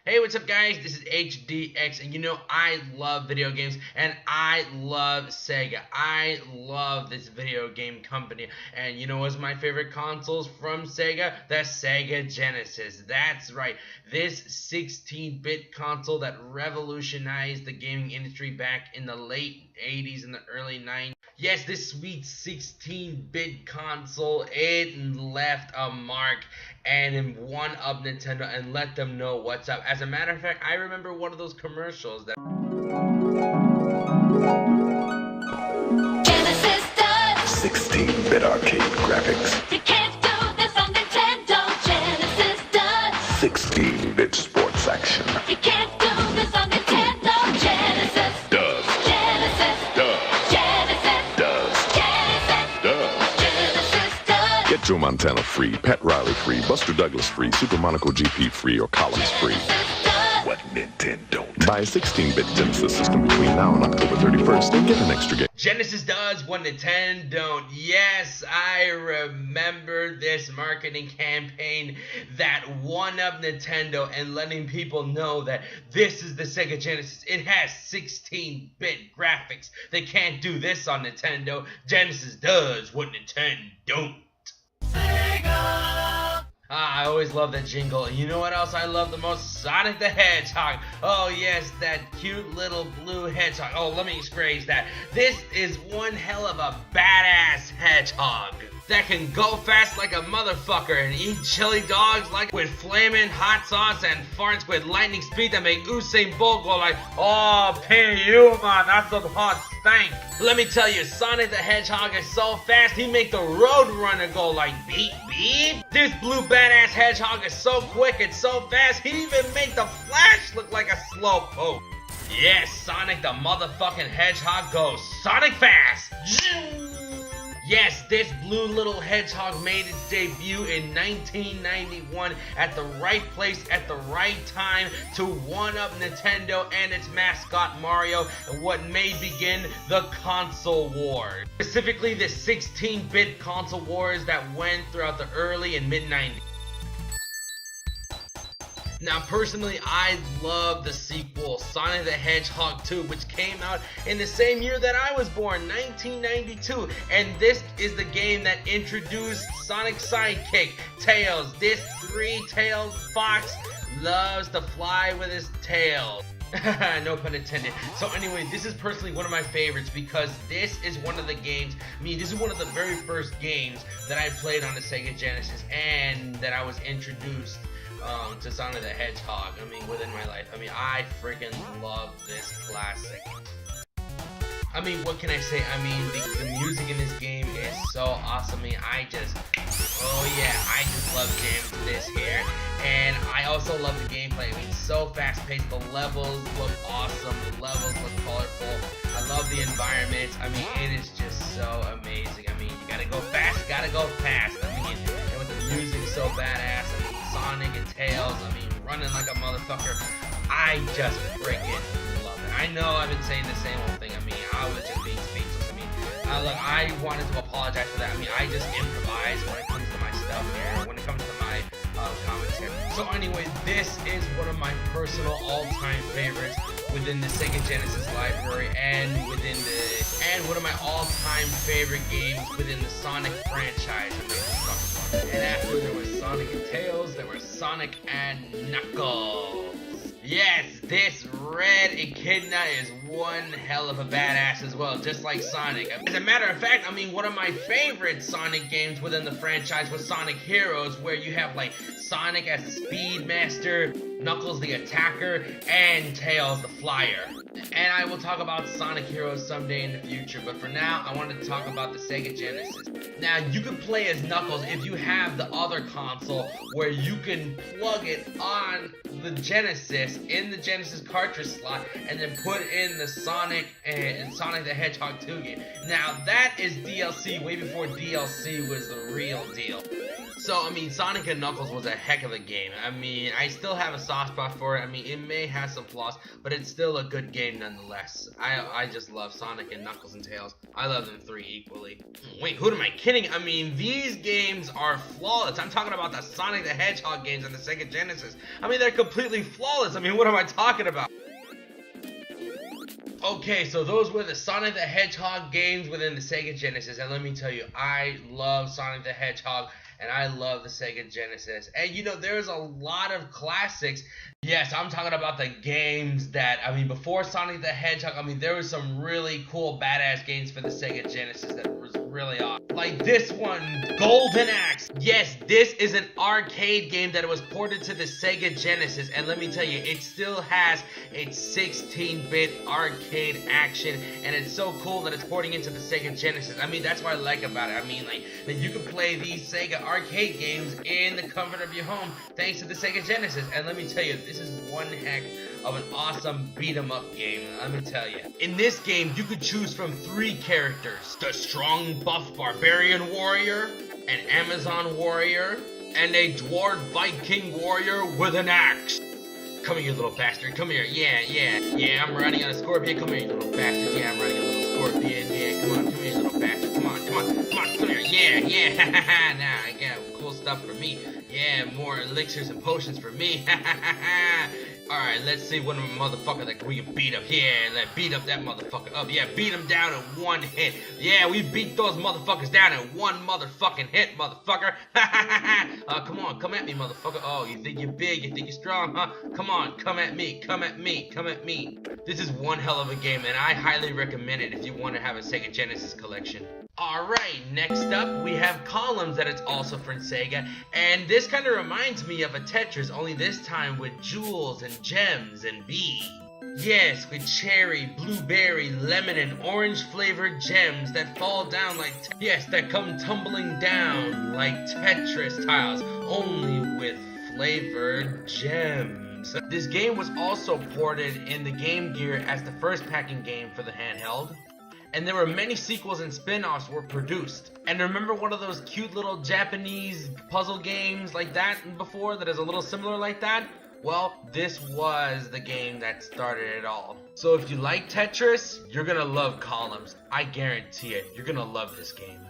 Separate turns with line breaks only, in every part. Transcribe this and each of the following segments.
Hey, what's up guys? This is HDX, and you know I love video games and I love Sega. I love this video game company, and you know what's my favorite consoles from Sega? The Sega Genesis. That's right, this 16-bit console that revolutionized the gaming industry back in the late 80s and the early 90s. Yes, this sweet 16-bit console, it left a mark and one up Nintendo and let them know what's up. As a matter of fact, I remember one of those commercials that
Genesis does
16-bit arcade graphics.
You can't do this on Nintendo. Genesis does
16-bit sports action.
You can't do this on Nintendo. Genesis
Does.
Genesis
Does.
Genesis
Does.
Genesis
Does.
Genesis does.
Get Joe Montana free, Pat Riley free, Buster Douglas free, Super Monaco GP free, or Columns free.
Genesis does.
What Nintendo?
Buy a 16-bit Genesis system between now and October 31st and get an extra game.
Genesis does what Nintendo don't. Yes, I remember this marketing campaign that one up Nintendo and letting people know that this is the Sega Genesis. It has 16-bit graphics. They can't do this on Nintendo. Genesis does what Nintendo don't. I always love that jingle. And you know what else I love the most? Sonic the Hedgehog. Oh yes, that cute little blue hedgehog. Oh, let me phrase that. This is one hell of a badass hedgehog that can go fast like a motherfucker and eat chili dogs like with flaming hot sauce and farts with lightning speed that make Usain Bolt go like, oh, Puma, that's a hot stank. Let me tell you, Sonic the Hedgehog is so fast, he make the Roadrunner go like beep beep. This blue badass hedgehog is so quick and so fast, he even make the Flash look like a slowpoke. Yes, Sonic the motherfucking Hedgehog goes Sonic fast. Yes, this blue little hedgehog made its debut in 1991 at the right place at the right time to one-up Nintendo and its mascot Mario and what may begin the console war. Specifically the 16-bit console wars that went throughout the early and mid-90s. Now, personally, I love the sequel, Sonic the Hedgehog 2, which came out in the same year that I was born, 1992. And this is the game that introduced Sonic's sidekick, Tails. This three-tailed fox loves to fly with his tail. No pun intended. So anyway, this is personally one of my favorites because this is one of the games, this is one of the very first games that I played on the Sega Genesis and that I was introduced to Sonic the Hedgehog, within my life. I freaking love this classic. What can I say? The music in this game is so awesome. I just love jamming to this here. And I also love the gameplay. So fast-paced. The levels look awesome. The levels look colorful. I love the environment. It is just so amazing. You gotta go fast, and with the music so badass. Sonic and Tails, running like a motherfucker. I just freaking love it. I know I've been saying the same old thing. I was just being speechless. Look, I wanted to apologize for that. I just improvise when it comes to my stuff here, when it comes to my comments here. So anyway, this is one of my personal all-time favorites within the Sega Genesis library and one of my all-time favorite games within the Sonic franchise. And after there was Sonic and Tails, there was Sonic and Knuckles. Yes, this red echidna is one hell of a badass as well, just like Sonic. As a matter of fact, one of my favorite Sonic games within the franchise was Sonic Heroes, where you have like Sonic as the Speed Master, Knuckles the Attacker, and Tails the Flyer. And I will talk about Sonic Heroes someday in the future, but for now, I wanted to talk about the Sega Genesis. Now, you can play as Knuckles if you have the other console where you can plug it on the Genesis, in the Genesis cartridge slot, and then put in the Sonic and Sonic the Hedgehog 2 game. Now, that is DLC way before DLC was the real deal. So, I mean, Sonic and Knuckles was a heck of a game. I mean, I still have a soft spot for it. I mean, it may have some flaws, but it's still a good game nonetheless. I just love Sonic and Knuckles and Tails. I love them three equally. Wait, who am I kidding? I mean, these games are flawless. I'm talking about the Sonic the Hedgehog games on the SEGA Genesis. I mean, they're completely flawless. I mean, what am I talking about? Okay, so those were the Sonic the Hedgehog games within the SEGA Genesis, and let me tell you, I love Sonic the Hedgehog, and I love the SEGA Genesis. And you know, there's a lot of classics. Yes, I'm talking about the games that, I mean, before Sonic the Hedgehog, I mean, there was some really cool, badass games for the SEGA Genesis that was really awesome. Like this one, Golden Axe. Yes, this is an arcade game that was ported to the SEGA Genesis, and let me tell you, it still has its 16-bit arcade action, and it's so cool that it's porting into the SEGA Genesis. I mean, that's what I like about it. I mean, like, that you can play these SEGA arcade games in the comfort of your home thanks to the SEGA Genesis, and let me tell you, this is one heck of an awesome beat-em-up game, let me tell you. In this game, you could choose from 3 characters: the strong buff barbarian warrior, an Amazon warrior, and a dwarf Viking warrior with an axe. Come here, you little bastard. Come here. Yeah, I'm riding on a scorpion. Come here, you little bastard. Yeah, I'm riding on a little scorpion. Yeah, come here, you little bastard. Come on, come here. Yeah. Nah, I got cool stuff for me. Yeah, more elixirs and potions for me. Alright, let's see what a motherfucker that we can beat up. Yeah, let's beat up that motherfucker up. Yeah, beat him down in one hit. Yeah, we beat those motherfuckers down in one motherfucking hit, motherfucker. Come on, come at me, motherfucker. Oh, you think you're big, you think you're strong, huh? Come on, come at me. This is one hell of a game, and I highly recommend it if you want to have a SEGA Genesis collection. Alright, next up, we have Columns that it's also from SEGA, and this kind of reminds me of a Tetris, only this time with jewels and gems and beads. Yes, with cherry, blueberry, lemon, and orange flavored gems that fall down like, that come tumbling down like Tetris tiles, only with flavored gems. This game was also ported in the Game Gear as the first packing game for the handheld. And there were many sequels and spin-offs were produced. And remember one of those cute little Japanese puzzle games like that before that is a little similar like that? Well, this was the game that started it all. So if you like Tetris, you're gonna love Columns. I guarantee it. You're gonna love this game.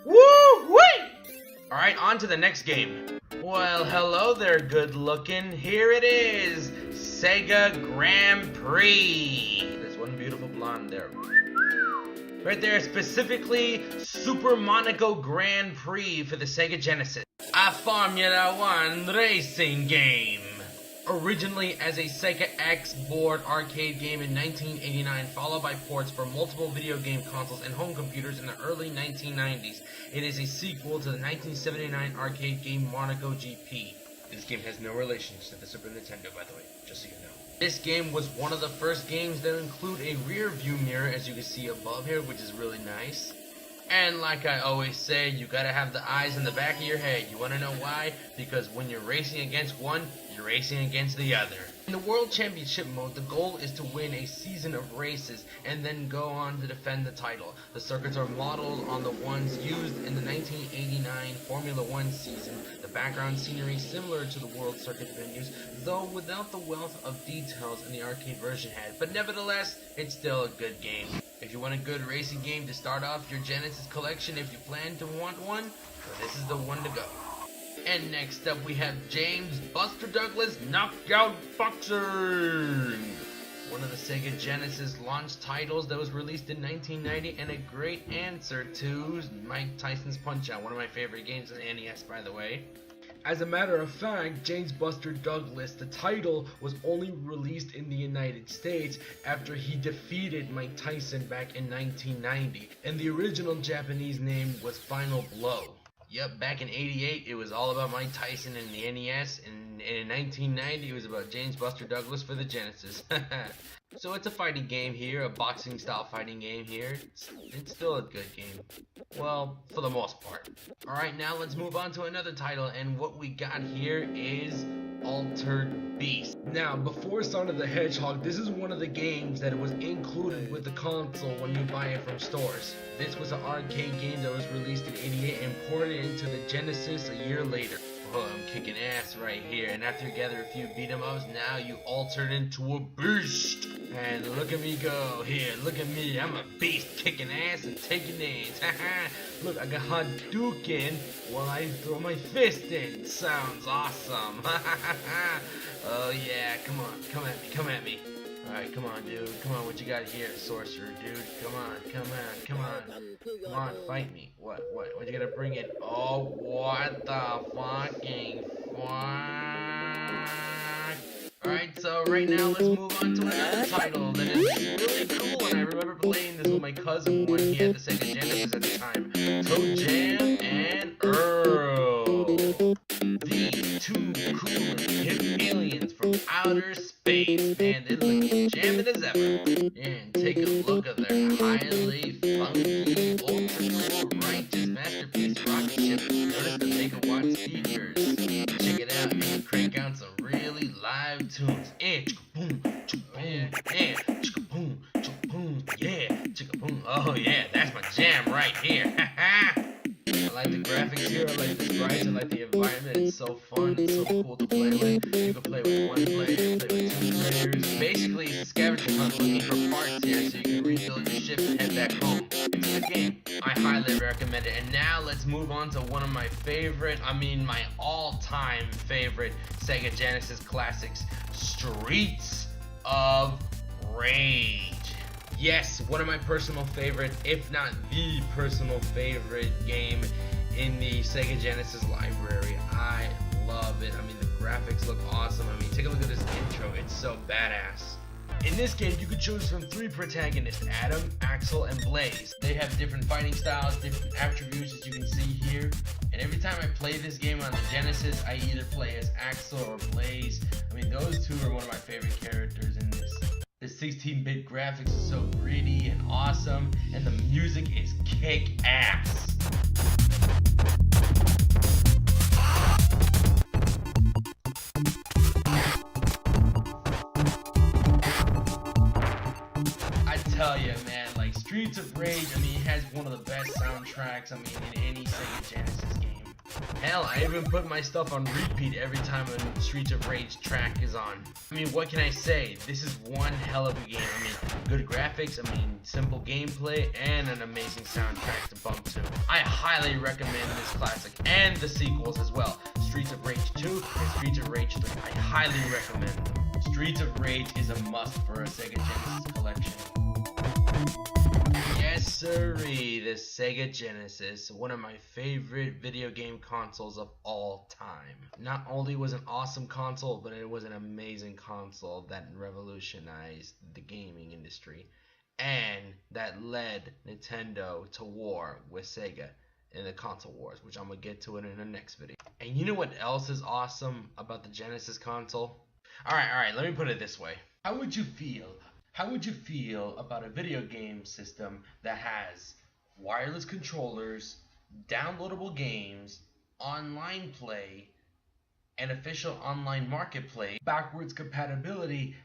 Woo-wee! Alright, on to the next game. Well, hello there, good looking. Here it is, SEGA Grand Prix. There's one beautiful blonde there. Right there, specifically Super Monaco Grand Prix for the SEGA Genesis. A Formula 1 racing game. Originally as a Sega X board arcade game in 1989, followed by ports for multiple video game consoles and home computers in the early 1990s. It is a sequel to the 1979 arcade game Monaco GP. This game has no relation to the Super Nintendo, by the way, just so you know. This game was one of the first games that include a rear view mirror, as you can see above here, which is really nice. And like I always say, you gotta have the eyes in the back of your head. You wanna know why? Because when you're racing against one, you're racing against the other. In the World Championship mode, the goal is to win a season of races and then go on to defend the title. The circuits are modeled on the ones used in the 1989 Formula 1 season. The background scenery similar to the World Circuit venues, though without the wealth of details in the arcade version had. But nevertheless, it's still a good game. If you want a good racing game to start off your Genesis collection, if you plan to want one, well, this is the one to go. And next up we have James Buster Douglas Knockout Boxing! One of the SEGA Genesis launch titles that was released in 1990 and a great answer to Mike Tyson's Punch-Out!, one of my favorite games on NES, by the way. As a matter of fact, James Buster Douglas, the title, was only released in the United States after he defeated Mike Tyson back in 1990, and the original Japanese name was Final Blow. Yep, back in '88, it was all about Mike Tyson and the NES, and in 1990, it was about James Buster Douglas for the Genesis. So it's a fighting game here, a boxing style fighting game here. It's still a good game. Well, for the most part. Alright, now let's move on to another title, and what we got here is Altered Beast. Now, before Sonic the Hedgehog, this is one of the games that was included with the console when you buy it from stores. This was an arcade game that was released in '88 and ported into the Genesis a year later. Oh, I'm kicking ass right here, and after you gather a few beat 'em ups, now you altered into a beast. And look at me go here, look at me, I'm a beast kicking ass and taking names. Look, I got Hadouken while I throw my fist in. Sounds awesome. Oh yeah, come on, come at me, come at me. Alright, come on, dude. Come on, what you got here, sorcerer, dude? Come on, come on, come on. Come on, fight me. What you gotta bring in? Oh, what the fucking fuck? Alright, so right now let's move on to another title that is really cool, and I remember playing this with my cousin when he had the SEGA Genesis at the time. Toe Jam and Earl. The two cool hip aliens from outer space, and they look jamming as ever. And take a look at their highly funky, ultra cool, righteous masterpiece rocket ship. Notice the megawatt speakers. Check it out, you can crank out some really live tunes. And chicka boom, chicka boom, and chicka boom, yeah, chicka boom. Oh yeah, that's my jam right here. I like the graphics here, I like the sprites, I like the environment, it's so fun, it's so cool to play with. You can play with one player, you can play with two players. Basically, it's a scavenger hunt looking for parts here so you can rebuild your ship and head back home. It's a good game. I highly recommend it. And now let's move on to one of my favorite, my all-time favorite SEGA Genesis classics, Streets of Rage. Yes, one of my personal favorite, if not the personal favorite game in the SEGA Genesis library. I love it. The graphics look awesome. Take a look at this intro. It's so badass. In this game, you can choose from 3 protagonists, Adam, Axel, and Blaze. They have different fighting styles, different attributes as you can see here. And every time I play this game on the Genesis, I either play as Axel or Blaze. Those two are one of my favorite characters in this. The 16-bit graphics are so gritty and awesome, and the music is kick-ass. I tell you, man, Streets of Rage, it has one of the best soundtracks, in any SEGA Genesis game. Hell, I even put my stuff on repeat every time a Streets of Rage track is on. What can I say? This is one hell of a game. Good graphics, simple gameplay, and an amazing soundtrack to bump to. I highly recommend this classic, and the sequels as well. Streets of Rage 2 and Streets of Rage 3. I highly recommend them. Streets of Rage is a must for a SEGA Genesis collection. Yes sirree, the SEGA Genesis, one of my favorite video game consoles of all time. Not only was it an awesome console, but it was an amazing console that revolutionized the gaming industry, and that led Nintendo to war with Sega in the console wars, which I'm gonna get to it in the next video. And you know what else is awesome about the Genesis console? Alright, let me put it this way. How would you feel about a video game system that has wireless controllers, downloadable games, online play, an official online marketplace, backwards compatibility?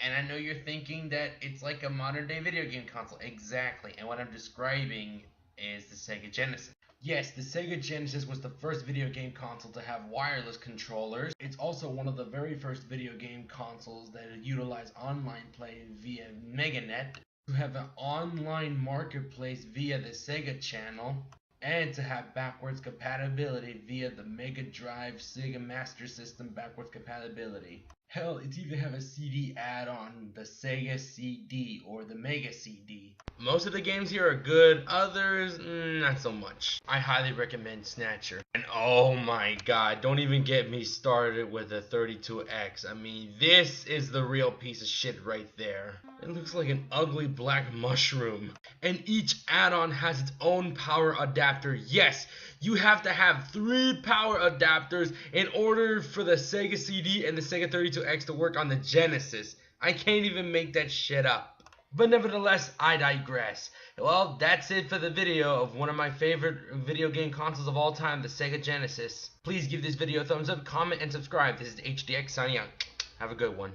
And I know you're thinking that it's like a modern day video game console. Exactly. And what I'm describing is the SEGA Genesis. Yes, the SEGA Genesis was the first video game console to have wireless controllers. It's also one of the very first video game consoles that utilize online play via MegaNet, to have an online marketplace via the Sega channel, and to have backwards compatibility via the Mega Drive Sega Master System backwards compatibility. Hell, it even have a CD add-on, the Sega CD or the Mega CD. Most of the games here are good, others not so much. I highly recommend Snatcher. And oh my god, don't even get me started with the 32X. This is the real piece of shit right there. It looks like an ugly black mushroom. And each add-on has its own power adapter. Yes, you have to have 3 power adapters in order for the Sega CD and the Sega 32X to work on the Genesis. I can't even make that shit up. But nevertheless, I digress. Well, that's it for the video of one of my favorite video game consoles of all time, the SEGA Genesis. Please give this video a thumbs up, comment, and subscribe. This is HDX signing out. Have a good one.